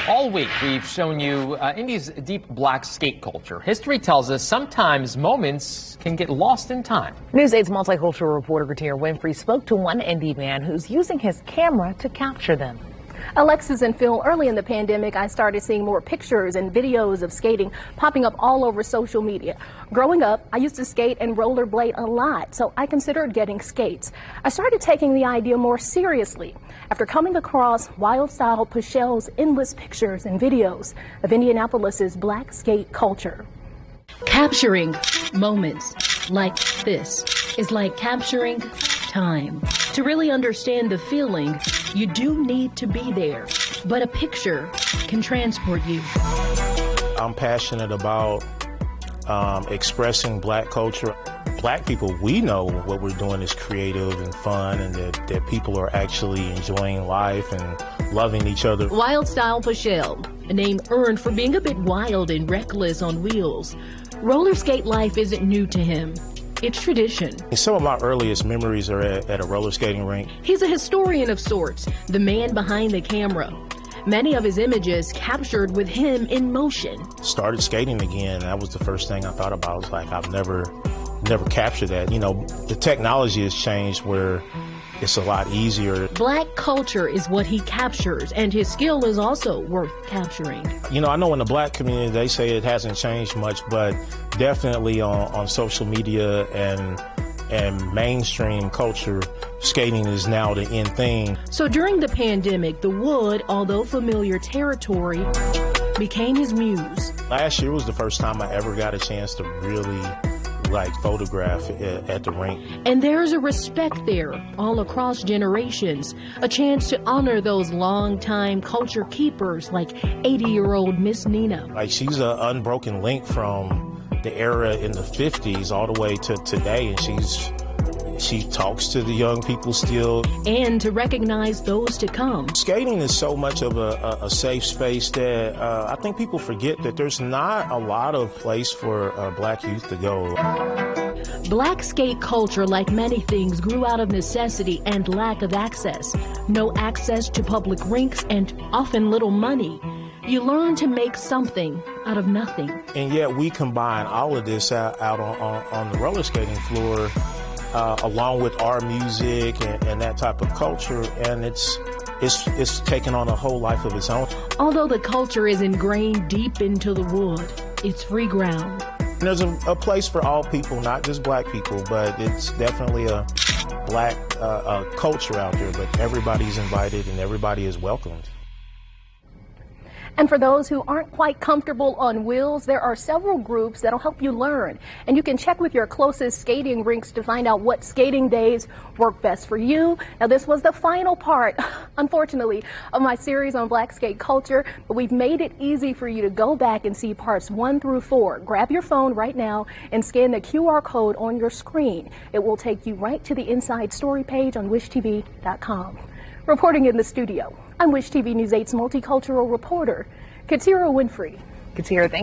All week, we've shown you Indy's deep black skate culture. History tells us sometimes moments can get lost in time. News 8's multicultural reporter Katia Winfrey spoke to one Indy man who's using his camera to capture them. Alexis and Phil, early in the pandemic, I started seeing more pictures and videos of skating popping up all over social media. Growing up, I used to skate and rollerblade a lot, so I considered getting skates. I started taking the idea more seriously after coming across Wildstyle Pachel's endless pictures and videos of Indianapolis's black skate culture. Capturing moments like this is like capturing time. To really understand the feeling, you do need to be there, but a picture can transport you. I'm passionate about expressing black culture. Black people, we know what we're doing is creative and fun, and that people are actually enjoying life and loving each other. Wildstyle Pachel, a name earned for being a bit wild and reckless on wheels. Roller skate life isn't new to him. It's tradition. Some of my earliest memories are at a roller skating rink. He's a historian of sorts, the man behind the camera. Many of his images captured with him in motion. Started skating again. That was the first thing I thought about. I was like, I've never captured that. You know, the technology has changed where it's a lot easier. Black culture is what he captures, and his skill is also worth capturing. You know, I know in the black community, they say it hasn't changed much, but definitely on social media and mainstream culture, skating is now the in thing. So during the pandemic, the wood, although familiar territory, became his muse. Last year was the first time I ever got a chance to really photograph at the rink. And there's a respect there all across generations, a chance to honor those long-time culture keepers like 80-year-old Miss Nina. Like, she's an unbroken link from the era in the 50s all the way to today, and she talks to the young people still. And to recognize those to come. Skating is so much of a safe space that I think people forget that there's not a lot of place for black youth to go. Black skate culture, like many things, grew out of necessity and lack of access. No access to public rinks and often little money. You learn to make something out of nothing. And yet we combine all of this out on the roller skating floor, along with our music and that type of culture, and it's taken on a whole life of its own. Although the culture is ingrained deep into the wood, it's free ground. And there's a place for all people, not just black people, but it's definitely a black culture out there, but everybody's invited and everybody is welcomed. And for those who aren't quite comfortable on wheels, there are several groups that'll help you learn. And you can check with your closest skating rinks to find out what skating days work best for you. Now, this was the final part, unfortunately, of my series on black skate culture, but we've made it easy for you to go back and see parts 1 through 4. Grab your phone right now and scan the QR code on your screen. It will take you right to the Inside Story page on wishtv.com. Reporting in the studio, I'm Wish TV News 8's multicultural reporter, Katia Winfrey. Katia, thank you.